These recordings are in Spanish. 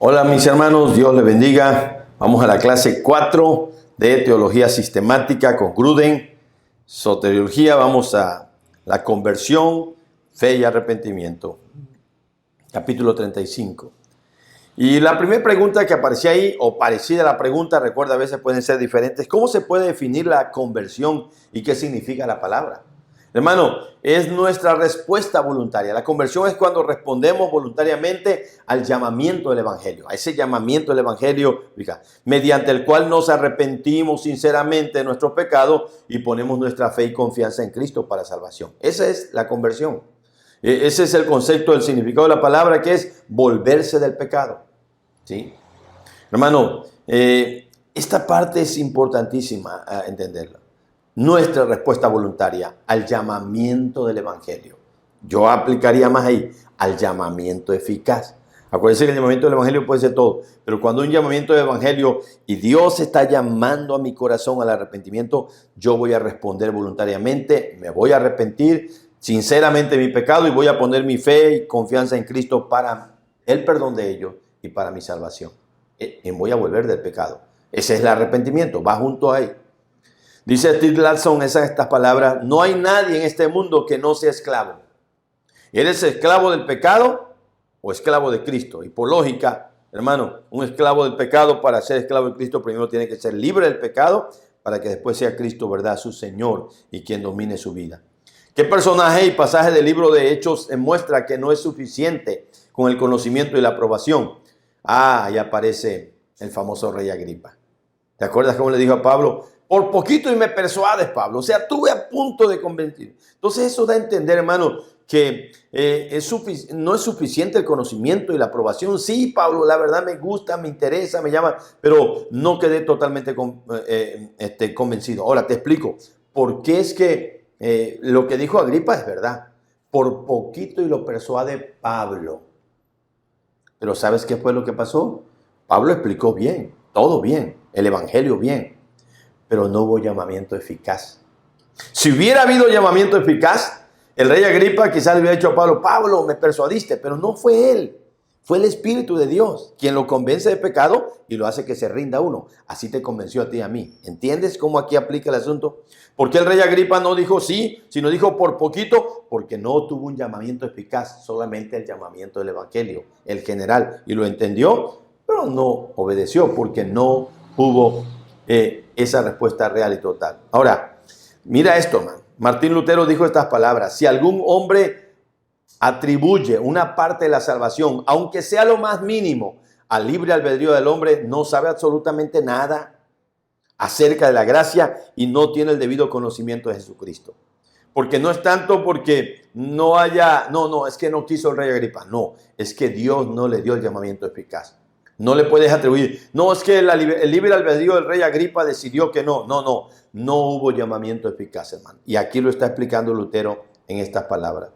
Hola mis hermanos, Dios les bendiga. Vamos a la clase 4 de Teología Sistemática con Gruden. Soteriología, vamos a la conversión, fe y arrepentimiento. Capítulo 35. Y la primera pregunta que aparecía ahí, o parecida a la pregunta, recuerda, a veces pueden ser diferentes. ¿Cómo se puede definir la conversión y qué significa la palabra? Hermano, es nuestra respuesta voluntaria. La conversión es cuando respondemos voluntariamente al llamamiento del Evangelio, a ese llamamiento del Evangelio, mediante el cual nos arrepentimos sinceramente de nuestros pecados y ponemos nuestra fe y confianza en Cristo para salvación. Esa es la conversión. Ese es el concepto del significado de la palabra, que es volverse del pecado. ¿Sí? Hermano, esta parte es importantísima a entenderla. Nuestra respuesta voluntaria al llamamiento del Evangelio. Yo aplicaría más ahí, al llamamiento eficaz. Acuérdense que el llamamiento del Evangelio puede ser todo, pero cuando un llamamiento del Evangelio y Dios está llamando a mi corazón al arrepentimiento, yo voy a responder voluntariamente, me voy a arrepentir sinceramente de mi pecado y voy a poner mi fe y confianza en Cristo para el perdón de ellos y para mi salvación. Y voy a volver del pecado. Ese es el arrepentimiento, va junto ahí. Dice Steve Latson estas palabras: no hay nadie en este mundo que no sea esclavo. ¿Eres esclavo del pecado o esclavo de Cristo? Y por lógica, hermano, un esclavo del pecado, para ser esclavo de Cristo, primero tiene que ser libre del pecado para que después sea Cristo, ¿verdad?, su Señor y quien domine su vida. ¿Qué personaje y pasaje del libro de Hechos muestra que no es suficiente con el conocimiento y la aprobación? Ahí aparece el famoso rey Agripa. ¿Te acuerdas cómo le dijo a Pablo? Por poquito y me persuades, Pablo. O sea, estuve a punto de convencer. Entonces eso da a entender, hermano, que no es suficiente el conocimiento y la aprobación. Sí, Pablo, la verdad me gusta, me interesa, me llama, pero no quedé totalmente convencido. Ahora te explico por qué es que lo que dijo Agripa es verdad. Por poquito y lo persuade Pablo. Pero ¿sabes qué fue lo que pasó? Pablo explicó bien, todo bien, el evangelio bien, pero no hubo llamamiento eficaz. Si hubiera habido llamamiento eficaz, el rey Agripa quizás le hubiera dicho a Pablo: Pablo, me persuadiste, pero no fue él. Fue el Espíritu de Dios quien lo convence de pecado y lo hace que se rinda a uno. Así te convenció a ti y a mí. ¿Entiendes cómo aquí aplica el asunto? ¿Por qué el rey Agripa no dijo sí, sino dijo por poquito? Porque no tuvo un llamamiento eficaz, solamente el llamamiento del Evangelio, el general. Y lo entendió, pero no obedeció porque no hubo esa respuesta real y total. Ahora, mira esto, man. Martín Lutero dijo estas palabras: si algún hombre atribuye una parte de la salvación, aunque sea lo más mínimo, al libre albedrío del hombre, no sabe absolutamente nada acerca de la gracia y no tiene el debido conocimiento de Jesucristo. Porque no es tanto porque no es que no quiso el rey Agripa, no, es que Dios no le dio el llamamiento eficaz. No le puedes atribuir, no, es que el libre albedrío del rey Agripa decidió que no hubo llamamiento eficaz, hermano. Y aquí lo está explicando Lutero en estas palabras.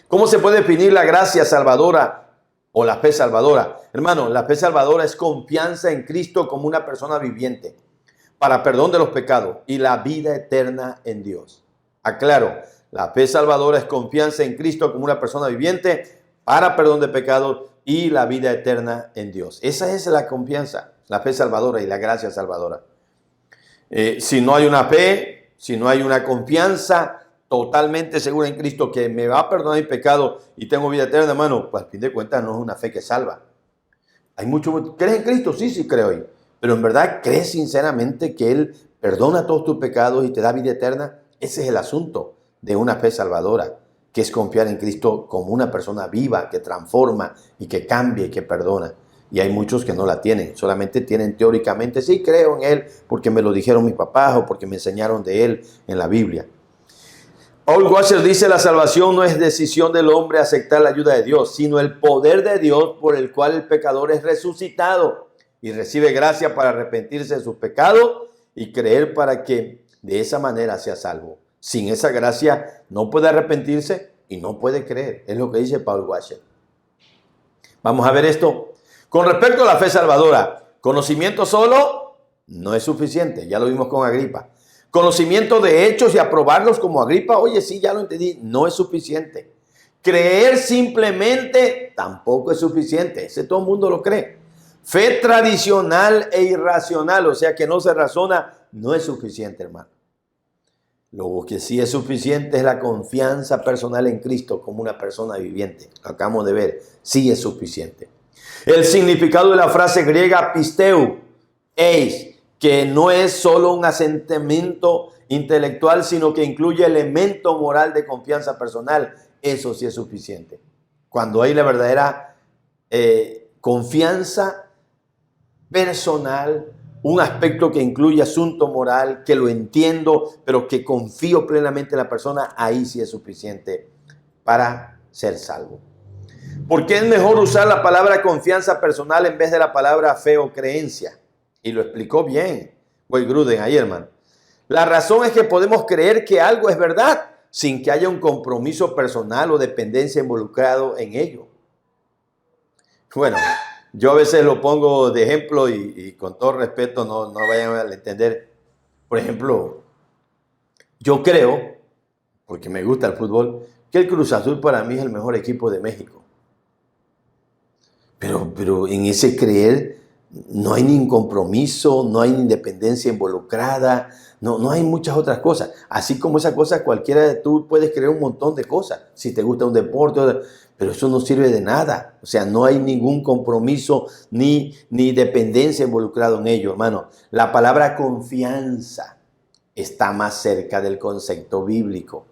¿Cómo se puede definir la gracia salvadora o la fe salvadora? Hermano, la fe salvadora es confianza en Cristo como una persona viviente para perdón de los pecados y la vida eterna en Dios. Aclaro, la fe salvadora es confianza en Cristo como una persona viviente para perdón de pecados y la vida eterna en Dios. Esa es la confianza, la fe salvadora y la gracia salvadora. Si no hay una fe, si no hay una confianza totalmente segura en Cristo que me va a perdonar mi pecado y tengo vida eterna, hermano, pues al fin de cuentas no es una fe que salva. Hay mucho. ¿Crees en Cristo? Sí creo hoy. Pero en verdad, ¿crees sinceramente que Él perdona todos tus pecados y te da vida eterna? Ese es el asunto de una fe salvadora, que es confiar en Cristo como una persona viva, que transforma y que cambia y que perdona. Y hay muchos que no la tienen, solamente tienen teóricamente: sí, creo en Él porque me lo dijeron mis papás o porque me enseñaron de Él en la Biblia. Paul Washer dice: la salvación no es decisión del hombre aceptar la ayuda de Dios, sino el poder de Dios por el cual el pecador es resucitado y recibe gracia para arrepentirse de sus pecados y creer para que de esa manera sea salvo. Sin esa gracia no puede arrepentirse y no puede creer. Es lo que dice Paul Washer. Vamos a ver esto. Con respecto a la fe salvadora, conocimiento solo no es suficiente. Ya lo vimos con Agripa. Conocimiento de hechos y aprobarlos como Agripa, oye, sí, ya lo entendí, no es suficiente. Creer simplemente tampoco es suficiente. Ese todo el mundo lo cree. Fe tradicional e irracional, o sea que no se razona, no es suficiente, hermano. Lo que sí es suficiente es la confianza personal en Cristo como una persona viviente. Lo acabamos de ver, sí es suficiente. El significado de la frase griega pisteu, eis, que no es solo un asentimiento intelectual, sino que incluye elemento moral de confianza personal. Eso sí es suficiente. Cuando hay la verdadera confianza personal, un aspecto que incluye asunto moral, que lo entiendo, pero que confío plenamente en la persona, ahí sí es suficiente para ser salvo. ¿Por qué es mejor usar la palabra confianza personal en vez de la palabra fe o creencia? Y lo explicó bien Wayne Grudem ahí, hermano. La razón es que podemos creer que algo es verdad sin que haya un compromiso personal o dependencia involucrado en ello. Bueno, yo a veces lo pongo de ejemplo y con todo respeto no vayan a entender. Por ejemplo, yo creo, porque me gusta el fútbol, que el Cruz Azul para mí es el mejor equipo de México. Pero en ese creer no hay ningún compromiso, no hay independencia involucrada, no hay muchas otras cosas. Así como esa cosa, cualquiera de tú puedes creer un montón de cosas. Si te gusta un deporte, pero eso no sirve de nada. O sea, no hay ningún compromiso ni dependencia involucrado en ello, hermano. La palabra confianza está más cerca del concepto bíblico.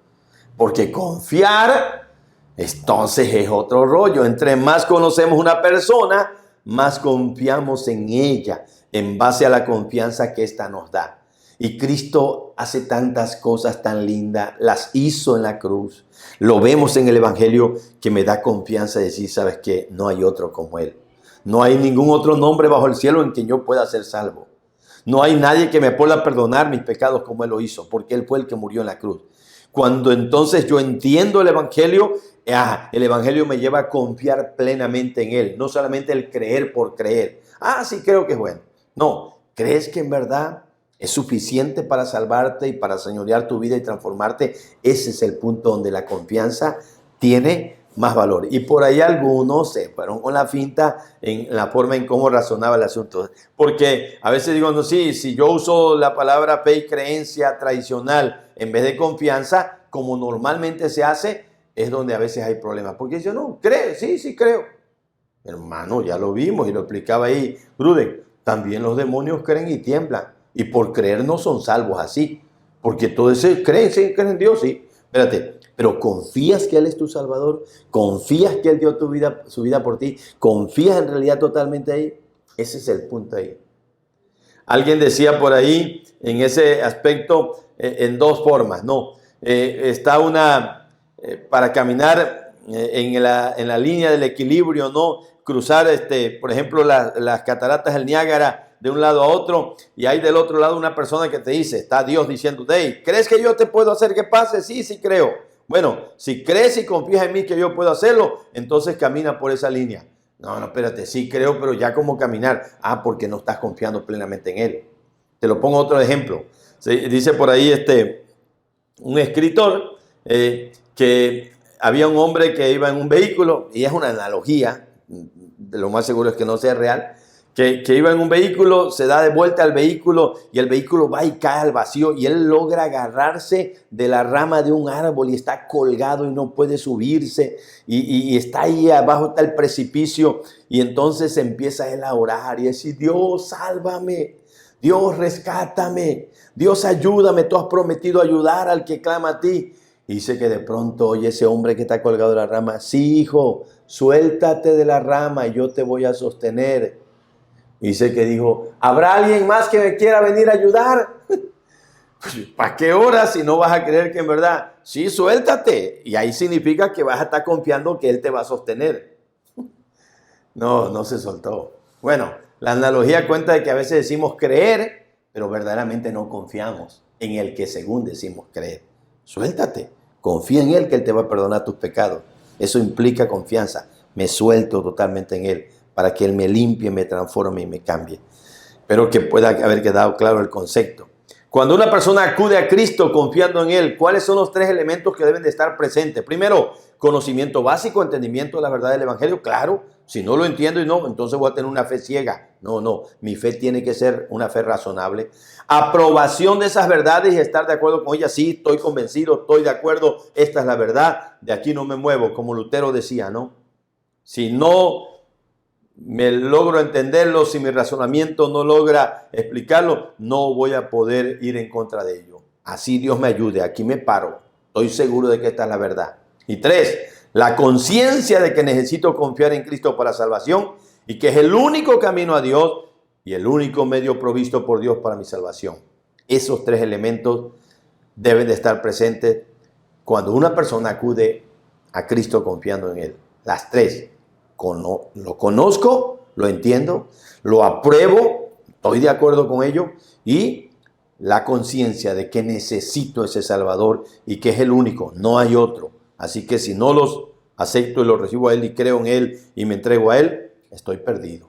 Porque confiar, entonces es otro rollo. Entre más conocemos una persona, más confiamos en ella en base a la confianza que ésta nos da. Y Cristo hace tantas cosas tan lindas, las hizo en la cruz. Lo vemos en el Evangelio que me da confianza de decir, ¿sabes qué? No hay otro como Él. No hay ningún otro nombre bajo el cielo en que yo pueda ser salvo. No hay nadie que me pueda perdonar mis pecados como Él lo hizo, porque Él fue el que murió en la cruz. Cuando entonces yo entiendo el Evangelio me lleva a confiar plenamente en Él. No solamente el creer por creer. Sí creo que es bueno. No, ¿crees que en verdad es suficiente para salvarte y para señorear tu vida y transformarte? Ese es el punto donde la confianza tiene más valor. Y por ahí algunos se fueron con la finta en la forma en cómo razonaba el asunto. Porque a veces digo, no, sí, si yo uso la palabra fe y creencia tradicional en vez de confianza, como normalmente se hace, es donde a veces hay problemas. Porque yo no, creo, sí creo. Hermano, ya lo vimos y lo explicaba ahí Grudem. También los demonios creen y tiemblan. Y por creer no son salvos así. Porque todos creen en Dios, sí. Espérate, pero ¿confías que Él es tu Salvador? ¿Confías que Él dio su vida por ti? ¿Confías en realidad totalmente ahí? Ese es el punto ahí. Alguien decía por ahí, en ese aspecto, en dos formas, ¿no? Está para caminar en la línea del equilibrio, ¿no? Cruzar, por ejemplo, las cataratas del Niágara de un lado a otro, y hay del otro lado una persona que te dice, está Dios diciendo, hey, ¿crees que yo te puedo hacer que pase? Sí creo. Bueno, si crees y confías en mí que yo puedo hacerlo, entonces camina por esa línea. No, espérate, sí creo, pero ya cómo caminar. Porque no estás confiando plenamente en Él. Te lo pongo otro ejemplo. Dice por ahí un escritor que había un hombre que iba en un vehículo, y es una analogía, de lo más seguro es que no sea real, que iba en un vehículo, se da de vuelta al vehículo y el vehículo va y cae al vacío y él logra agarrarse de la rama de un árbol y está colgado y no puede subirse y está ahí abajo, está el precipicio, y entonces empieza él a orar y decir, Dios, sálvame, Dios, rescátame, Dios, ayúdame, tú has prometido ayudar al que clama a ti. Y dice que de pronto oye ese hombre que está colgado de la rama, sí, hijo, suéltate de la rama y yo te voy a sostener. Dice que dijo, ¿habrá alguien más que me quiera venir a ayudar? ¿Para qué horas si no vas a creer que en verdad? Sí, suéltate. Y ahí significa que vas a estar confiando que Él te va a sostener. No se soltó. Bueno, la analogía cuenta de que a veces decimos creer, pero verdaderamente no confiamos en el que según decimos creer. Suéltate. Confía en Él que Él te va a perdonar tus pecados. Eso implica confianza. Me suelto totalmente en Él, para que Él me limpie, me transforme y me cambie. Pero que pueda haber quedado claro el concepto. Cuando una persona acude a Cristo confiando en Él, ¿cuáles son los 3 elementos que deben de estar presentes? Primero, conocimiento básico, entendimiento de la verdad del Evangelio. Claro, Si no lo entiendo y no, entonces voy a tener una fe ciega. No, mi fe tiene que ser una fe razonable. Aprobación de esas verdades y estar de acuerdo con ellas. Sí, estoy convencido, estoy de acuerdo, esta es la verdad, de aquí no me muevo, como Lutero decía, ¿no? Si no me logro entenderlo, si mi razonamiento no logra explicarlo, no voy a poder ir en contra de ello. Así Dios me ayude, aquí me paro. Estoy seguro de que esta es la verdad. Y 3, la conciencia de que necesito confiar en Cristo para salvación y que es el único camino a Dios y el único medio provisto por Dios para mi salvación. Esos 3 elementos deben de estar presentes cuando una persona acude a Cristo confiando en Él. Las 3. Lo conozco, lo entiendo, lo apruebo, estoy de acuerdo con ello y la conciencia de que necesito ese Salvador y que es el único, no hay otro. Así que si no los acepto y los recibo a Él y creo en Él y me entrego a Él, estoy perdido.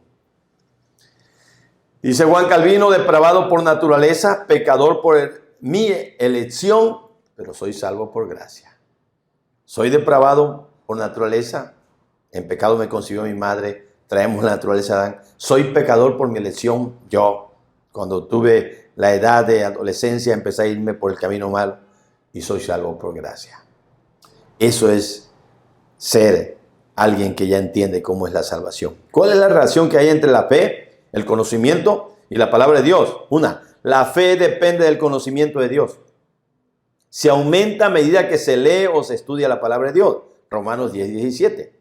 Dice Juan Calvino, depravado por naturaleza, pecador por mi elección, pero soy salvo por gracia. Soy depravado por naturaleza, en pecado me concibió mi madre, traemos la naturaleza de Adán. Soy pecador por mi elección, yo. Cuando tuve la edad de adolescencia empecé a irme por el camino malo y soy salvo por gracia. Eso es ser alguien que ya entiende cómo es la salvación. ¿Cuál es la relación que hay entre la fe, el conocimiento y la palabra de Dios? La fe depende del conocimiento de Dios. Se aumenta a medida que se lee o se estudia la palabra de Dios. Romanos 10:17.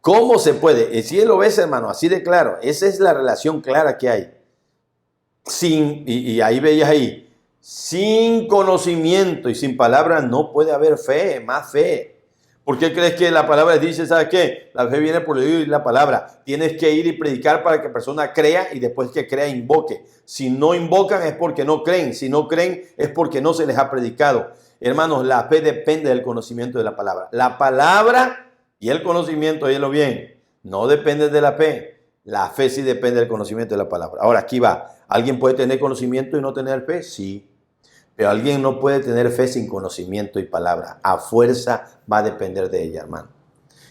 ¿Cómo se puede? Y si lo ves, hermano, así de claro. Esa es la relación clara que hay. Y ahí veías ahí, sin conocimiento y sin palabra no puede haber fe, más fe. ¿Por qué crees que la palabra dice, ¿sabes qué? La fe viene por el oír la palabra. Tienes que ir y predicar para que la persona crea y después que crea invoque. Si no invocan es porque no creen. Si no creen es porque no se les ha predicado. Hermanos, la fe depende del conocimiento de la palabra. La palabra y el conocimiento, óyelo bien, no depende de la fe. La fe sí depende del conocimiento de la palabra. Ahora, aquí va. ¿Alguien puede tener conocimiento y no tener fe? Sí. Pero alguien no puede tener fe sin conocimiento y palabra. A fuerza va a depender de ella, hermano.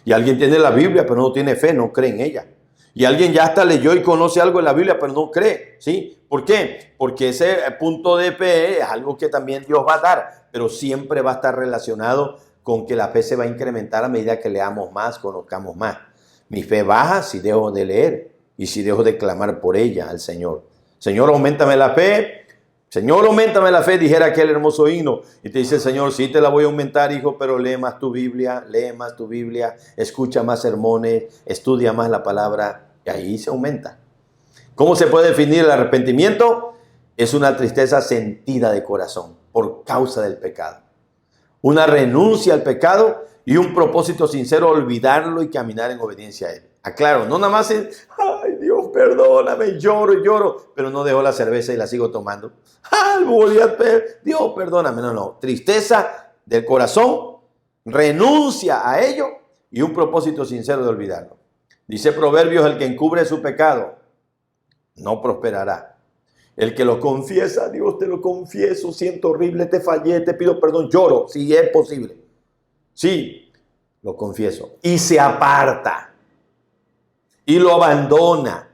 Y alguien tiene la Biblia, pero no tiene fe, no cree en ella. Y alguien ya hasta leyó y conoce algo de la Biblia, pero no cree. ¿Sí? ¿Por qué? Porque ese punto de fe es algo que también Dios va a dar, pero siempre va a estar relacionado con que la fe se va a incrementar a medida que leamos más, conozcamos más. Mi fe baja si dejo de leer y si dejo de clamar por ella al Señor. Señor, auméntame la fe. Señor, auméntame la fe, dijera aquel hermoso himno. Y te dice el Señor, sí te la voy a aumentar, hijo, pero lee más tu Biblia, escucha más sermones, estudia más la palabra y ahí se aumenta. ¿Cómo se puede definir el arrepentimiento? Es una tristeza sentida de corazón por causa del pecado. Una renuncia al pecado y un propósito sincero, olvidarlo y caminar en obediencia a Él. Aclaro, no nada más es, ay Dios, perdóname, lloro, pero no dejo la cerveza y la sigo tomando. Ay, Dios, perdóname, no. Tristeza del corazón, renuncia a ello y un propósito sincero de olvidarlo. Dice Proverbios, el que encubre su pecado no prosperará. El que lo confiesa, Dios, te lo confieso, siento horrible, te fallé, te pido perdón, lloro, si es posible. Sí, lo confieso. Y se aparta. Y lo abandona.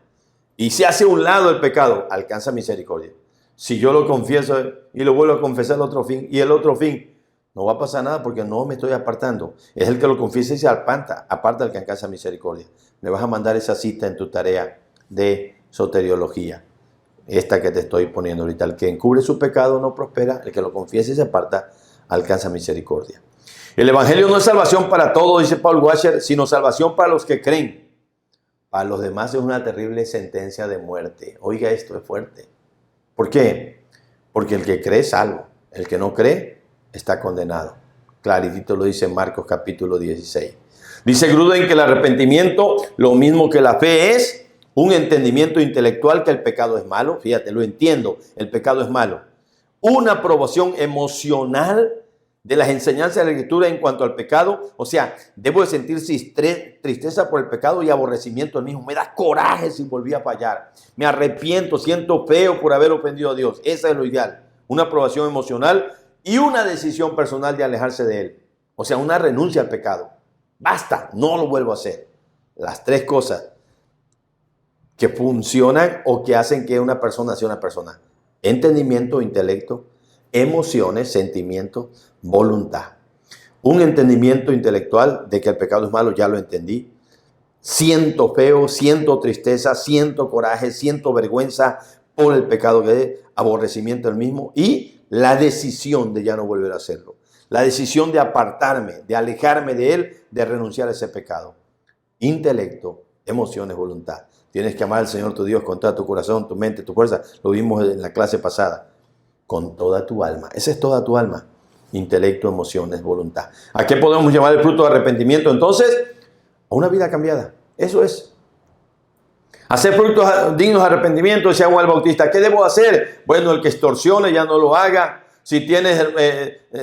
Y se hace a un lado el pecado. Alcanza misericordia. Si yo lo confieso y lo vuelvo a confesar el otro fin y el otro fin, no va a pasar nada porque no me estoy apartando. Es el que lo confiesa y se aparta el que alcanza misericordia. Me vas a mandar esa cita en tu tarea de soteriología. Esta que te estoy poniendo ahorita. El que encubre su pecado no prospera. El que lo confiesa y se aparta alcanza misericordia. El evangelio no es salvación para todos, dice Paul Washer, sino salvación para los que creen. Para los demás es una terrible sentencia de muerte. Oiga, esto es fuerte. ¿Por qué? Porque el que cree es salvo. El que no cree está condenado. Claritito lo dice en Marcos capítulo 16. Dice Gruden que el arrepentimiento, lo mismo que la fe, es un entendimiento intelectual que el pecado es malo. Fíjate, lo entiendo, el pecado es malo. Una aprobación emocional de las enseñanzas de la Escritura en cuanto al pecado. O sea, debo de sentir tristeza por el pecado y aborrecimiento del mismo. Me da coraje si volví a fallar. Me arrepiento, siento feo por haber ofendido a Dios. Esa es lo ideal. Una aprobación emocional y una decisión personal de alejarse de Él. O sea, una renuncia al pecado. Basta, no lo vuelvo a hacer. Las tres cosas que funcionan o que hacen que una persona sea una persona. Entendimiento, intelecto, emociones, sentimientos, voluntad. Un entendimiento intelectual de que el pecado es malo, ya lo entendí. Siento feo, siento tristeza, siento coraje, siento vergüenza por el pecado que es, aborrecimiento del mismo y la decisión de ya no volver a hacerlo. La decisión de apartarme, de alejarme de él, de renunciar a ese pecado. Intelecto, emociones, voluntad. Tienes que amar al Señor tu Dios con toda tu corazón, tu mente, tu fuerza. Lo vimos en la clase pasada. Con toda tu alma. Esa es toda tu alma. Intelecto, emociones, voluntad. ¿A qué podemos llamar el fruto de arrepentimiento? Entonces, a una vida cambiada. Eso es. Hacer frutos dignos de arrepentimiento, decía Juan el Bautista. ¿Qué debo hacer? Bueno, el que extorsione ya no lo haga. Si tienes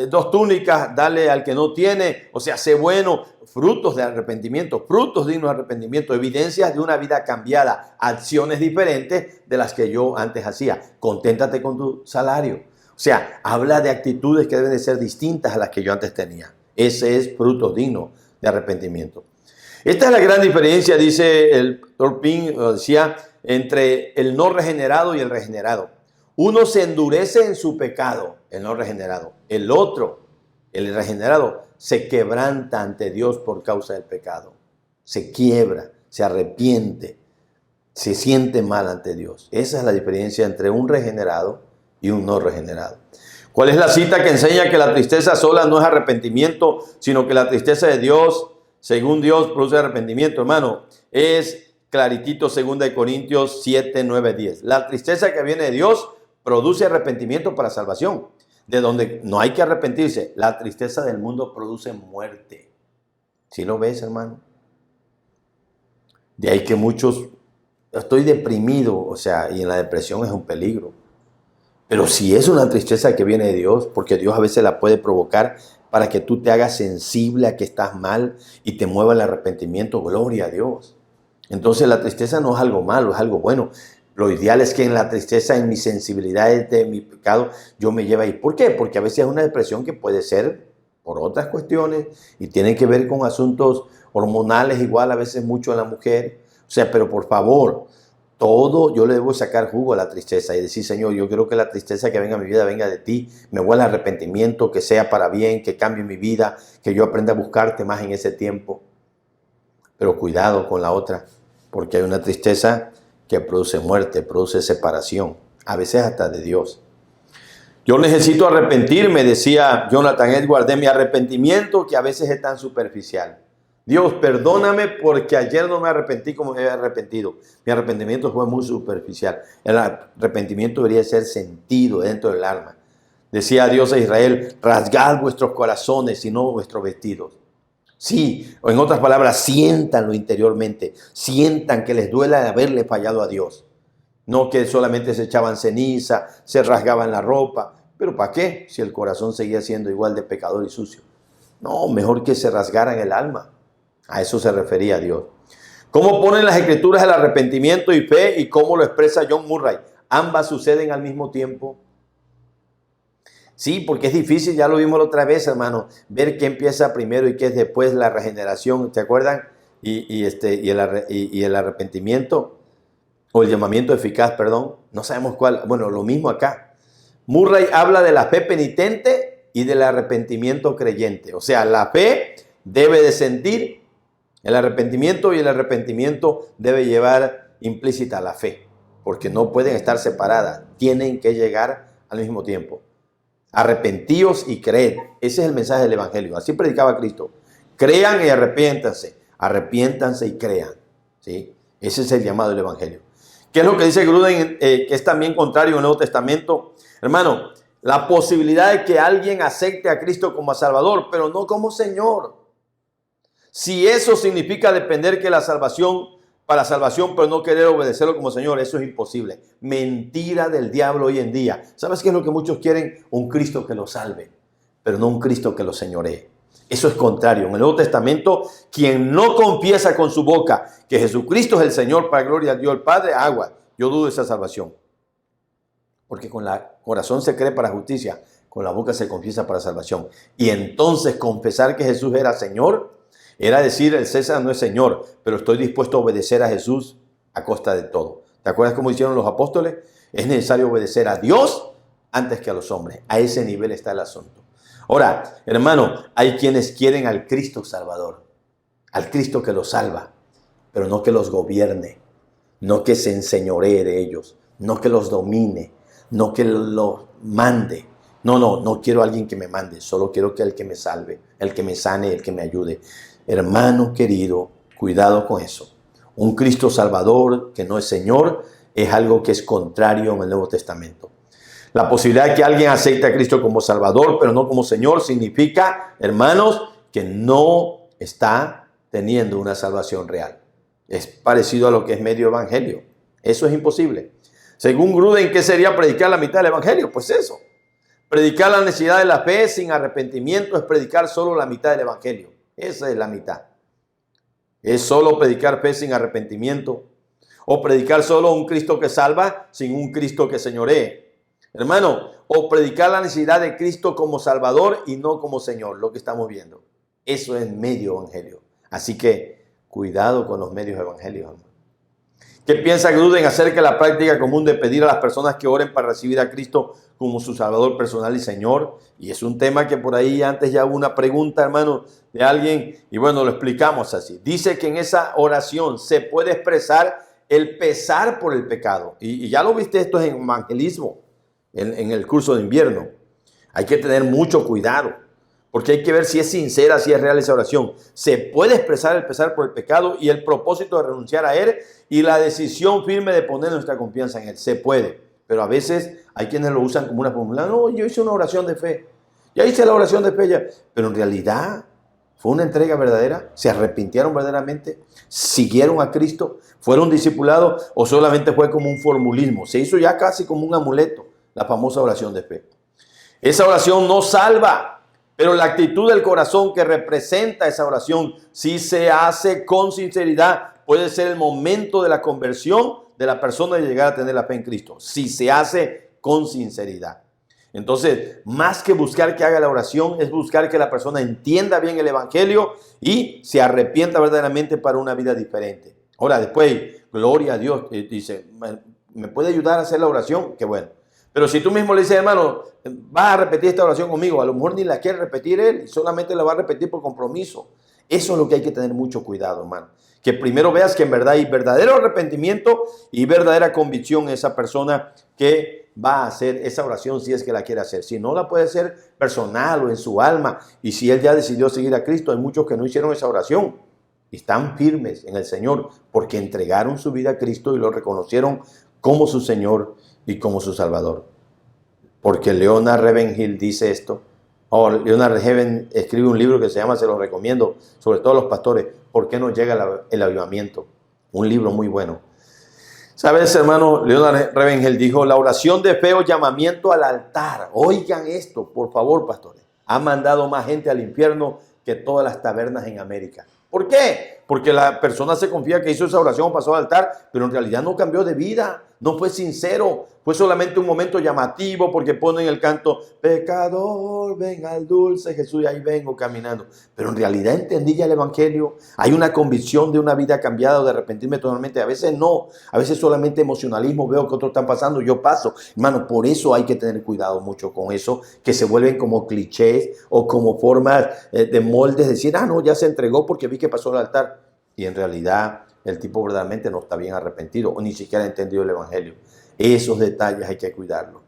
2 túnicas, dale al que no tiene. O sea, sé bueno. Frutos de arrepentimiento, frutos dignos de arrepentimiento, evidencias de una vida cambiada, acciones diferentes de las que yo antes hacía. Conténtate con tu salario. O sea, habla de actitudes que deben de ser distintas a las que yo antes tenía. Ese es fruto digno de arrepentimiento. Esta es la gran diferencia, dice el Torpín, decía, entre el no regenerado y el regenerado. Uno se endurece en su pecado, el no regenerado. El otro, el regenerado, se quebranta ante Dios por causa del pecado. Se quiebra, se arrepiente, se siente mal ante Dios. Esa es la diferencia entre un regenerado y un no regenerado. ¿Cuál es la cita que enseña que la tristeza sola no es arrepentimiento, sino que la tristeza de Dios, según Dios, produce arrepentimiento, hermano? Es claritito, 2 Corintios 7, 9, 10. La tristeza que viene de Dios produce arrepentimiento para salvación. De donde no hay que arrepentirse. La tristeza del mundo produce muerte. ¿Sí lo ves, hermano? De ahí que muchos, estoy deprimido, o sea, y en la depresión es un peligro. Pero si es una tristeza que viene de Dios, porque Dios a veces la puede provocar para que tú te hagas sensible a que estás mal y te mueva el arrepentimiento, gloria a Dios. Entonces la tristeza no es algo malo, es algo bueno. Lo ideal es que en la tristeza, en mi sensibilidad de mi pecado, yo me lleve ahí. ¿Por qué? Porque a veces es una depresión que puede ser por otras cuestiones y tiene que ver con asuntos hormonales, igual a veces mucho en la mujer. O sea, pero por favor, todo yo le debo sacar jugo a la tristeza y decir, Señor, yo quiero que la tristeza que venga a mi vida venga de ti, me huela arrepentimiento, que sea para bien, que cambie mi vida, que yo aprenda a buscarte más en ese tiempo. Pero cuidado con la otra, porque hay una tristeza que produce muerte, produce separación, a veces hasta de Dios. Yo necesito arrepentirme, decía Jonathan Edwards, de mi arrepentimiento que a veces es tan superficial. Dios, perdóname porque ayer no me arrepentí como me había arrepentido. Mi arrepentimiento fue muy superficial. El arrepentimiento debería ser sentido dentro del alma. Decía Dios a Israel, rasgad vuestros corazones y no vuestros vestidos. Sí, o en otras palabras, siéntanlo interiormente. Sientan que les duela haberle fallado a Dios. No que solamente se echaban ceniza, se rasgaban la ropa. ¿Pero para qué? Si el corazón seguía siendo igual de pecador y sucio. No, mejor que se rasgaran el alma. A eso se refería Dios. ¿Cómo ponen las escrituras el arrepentimiento y fe y cómo lo expresa John Murray? Ambas suceden al mismo tiempo. Sí, porque es difícil, ya lo vimos la otra vez, hermano, ver qué empieza primero y qué es después la regeneración, ¿te acuerdan? Y el arrepentimiento, o el llamamiento eficaz, perdón, no sabemos cuál. Bueno, lo mismo acá. Murray habla de la fe penitente y del arrepentimiento creyente. O sea, la fe debe de sentir el arrepentimiento y el arrepentimiento debe llevar implícita la fe, porque no pueden estar separadas, tienen que llegar al mismo tiempo. Arrepentíos y creed. Ese es el mensaje del Evangelio. Así predicaba Cristo. Crean y arrepiéntanse. Arrepiéntanse y crean. ¿Sí? Ese es el llamado del Evangelio. ¿Qué es lo que dice Gruden? Que es también contrario al Nuevo Testamento. Hermano, la posibilidad de que alguien acepte a Cristo como Salvador, pero no como Señor. Si eso significa depender que la salvación, para salvación, pero no querer obedecerlo como Señor, eso es imposible. Mentira del diablo hoy en día. ¿Sabes qué es lo que muchos quieren? Un Cristo que los salve, pero no un Cristo que los señoree. Eso es contrario. En el Nuevo Testamento, quien no confiesa con su boca que Jesucristo es el Señor para gloria a Dios el Padre, agua. Yo dudo de esa salvación. Porque con el corazón se cree para justicia, con la boca se confiesa para salvación. Y entonces confesar que Jesús era Señor Era decir, el César no es Señor, pero estoy dispuesto a obedecer a Jesús a costa de todo. ¿Te acuerdas cómo hicieron los apóstoles? Es necesario obedecer a Dios antes que a los hombres. A ese nivel está el asunto. Ahora, hermano, hay quienes quieren al Cristo Salvador, al Cristo que los salva, pero no que los gobierne, no que se enseñoree de ellos, no que los domine, no que los mande. No quiero a alguien que me mande, solo quiero que el que me salve, el que me sane, el que me ayude. Hermano querido, cuidado con eso. Un Cristo Salvador que no es Señor es algo que es contrario en el Nuevo Testamento. La posibilidad de que alguien acepte a Cristo como Salvador, pero no como Señor, significa, hermanos, que no está teniendo una salvación real. Es parecido a lo que es medio evangelio. Eso es imposible. Según Gruden, ¿qué sería predicar la mitad del evangelio? Pues eso. Predicar la necesidad de la fe sin arrepentimiento es predicar solo la mitad del evangelio. Esa es la mitad. Es solo predicar fe sin arrepentimiento. O predicar solo un Cristo que salva sin un Cristo que señoree. Hermano, o predicar la necesidad de Cristo como Salvador y no como Señor, lo que estamos viendo. Eso es medio evangelio. Así que cuidado con los medios evangelios, hermano. ¿Qué piensa Gruden acerca de la práctica común de pedir a las personas que oren para recibir a Cristo como su Salvador personal y Señor? Y es un tema que por ahí antes ya hubo una pregunta, hermano, de alguien, y bueno, lo explicamos así. Dice que en esa oración se puede expresar el pesar por el pecado. Y ya lo viste, esto es en evangelismo, en el curso de invierno. Hay que tener mucho cuidado, porque hay que ver si es sincera, si es real esa oración. Se puede expresar el pesar por el pecado y el propósito de renunciar a él y la decisión firme de poner nuestra confianza en él. Se puede, pero a veces hay quienes lo usan como una fórmula. No, yo hice una oración de fe. Ya hice la oración de fe ya. Pero en realidad fue una entrega verdadera. ¿Se arrepintieron verdaderamente? ¿Siguieron a Cristo? ¿Fueron discipulados? ¿O solamente fue como un formulismo? Se hizo ya casi como un amuleto, la famosa oración de fe. Esa oración no salva, pero la actitud del corazón que representa esa oración, si se hace con sinceridad, puede ser el momento de la conversión de la persona de llegar a tener la fe en Cristo. Si se hace con sinceridad. Entonces, más que buscar que haga la oración, es buscar que la persona entienda bien el evangelio y se arrepienta verdaderamente para una vida diferente. Ahora, después, gloria a Dios, dice, ¿me puede ayudar a hacer la oración? Qué bueno. Pero si tú mismo le dices, hermano, vas a repetir esta oración conmigo, a lo mejor ni la quiere repetir él, solamente la va a repetir por compromiso. Eso es lo que hay que tener mucho cuidado, hermano. Que primero veas que en verdad hay verdadero arrepentimiento y verdadera convicción en esa persona que va a hacer esa oración si es que la quiere hacer. Si no, la puede hacer personal o en su alma. Y si él ya decidió seguir a Cristo, hay muchos que no hicieron esa oración y están firmes en el Señor porque entregaron su vida a Cristo y lo reconocieron como su Señor y como su Salvador. Porque Leonard Ravenhill dice esto. Leonard Ravenhill escribe un libro que se llama, se lo recomiendo, sobre todo a los pastores, ¿por qué no llega el avivamiento? Un libro muy bueno. ¿Sabes, hermano? Leonard Ravenhill dijo, la oración de fe o llamamiento al altar. Oigan esto, por favor, pastores. Ha mandado más gente al infierno que todas las tabernas en América. ¿Por qué? Porque la persona se confía que hizo esa oración o pasó al altar, pero en realidad no cambió de vida, no fue sincero, fue solamente un momento llamativo porque ponen el canto, pecador, ven al dulce Jesús, y ahí vengo caminando. Pero en realidad entendí ya el evangelio, hay una convicción de una vida cambiada o de arrepentirme totalmente. A veces no, a veces solamente emocionalismo, veo que otros están pasando, yo paso. Hermano, por eso hay que tener cuidado mucho con eso, que se vuelven como clichés o como formas de moldes, decir, no, ya se entregó porque vi que pasó al altar. Y en realidad el tipo verdaderamente no está bien arrepentido o ni siquiera ha entendido el evangelio. Esos detalles hay que cuidarlos.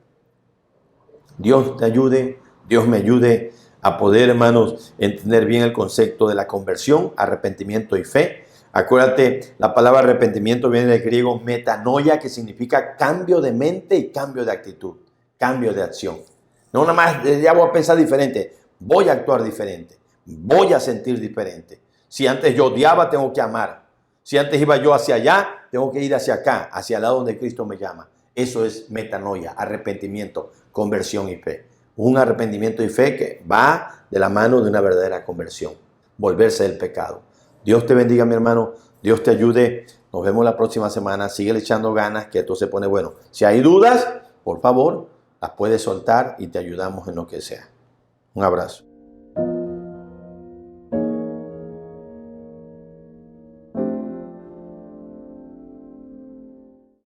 Dios te ayude, Dios me ayude a poder, hermanos, entender bien el concepto de la conversión, arrepentimiento y fe. Acuérdate, la palabra arrepentimiento viene del griego metanoia, que significa cambio de mente y cambio de actitud, cambio de acción. No nada más, ya voy a pensar diferente, voy a actuar diferente, voy a sentir diferente. Si antes yo odiaba, tengo que amar. Si antes iba yo hacia allá, tengo que ir hacia acá, hacia el lado donde Cristo me llama. Eso es metanoia, arrepentimiento, conversión y fe. Un arrepentimiento y fe que va de la mano de una verdadera conversión. Volverse del pecado. Dios te bendiga, mi hermano. Dios te ayude. Nos vemos la próxima semana. Sigue echando ganas, que esto se pone bueno. Si hay dudas, por favor, las puedes soltar y te ayudamos en lo que sea. Un abrazo.